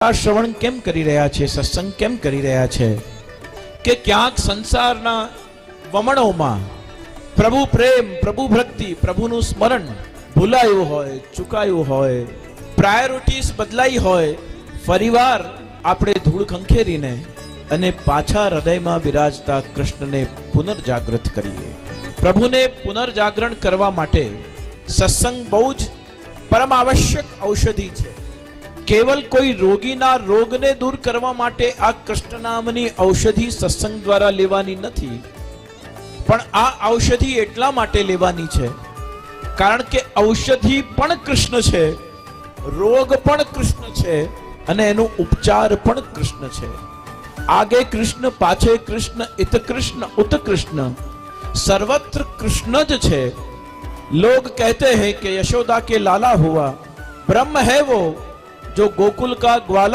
આ શ્રવણ કેમ કરી રહ્યા છે, સત્સંગ કેમ કરી રહ્યા છે કે ક્યાંક સંસારના વમણોમાં પ્રભુ પ્રેમ, પ્રભુ ભક્તિ, પ્રભુનું સ્મરણ ભૂલાયું હોય, ચૂકાયું હોય, પ્રાયોરિટીઝ બદલાઈ હોય, ફરીવાર આપણે ધૂળ ખંખેરીને અને પાછા હૃદયમાં બિરાજતા કૃષ્ણને પુનર્જાગૃત કરીએ. પ્રભુને પુનર્જાગરણ કરવા માટે સત્સંગ બહુ જ પરમ આવશ્યક ઔષધિ છે. કેવલ કોઈ રોગીના રોગને દૂર કરવા માટે આ કૃષ્ણ નામની ઔષધિ સત્સંગ દ્વારા લેવાની નથી, પણ આ ઔષધિ એટલા માટે લેવાની છે કારણ કે ઔષધિ પણ કૃષ્ણ છે, રોગ પણ કૃષ્ણ છે અને એનો ઉપચાર પણ કૃષ્ણ છે. આગે કૃષ્ણ, પાછે કૃષ્ણ, ઇત કૃષ્ણ, ઉત કૃષ્ણ, સર્વત્ર કૃષ્ણ જ છે. लोग कहते हैं कि यशोदा के लाला हुआ, ब्रह्म है वो जो गोकुल का ग्वाला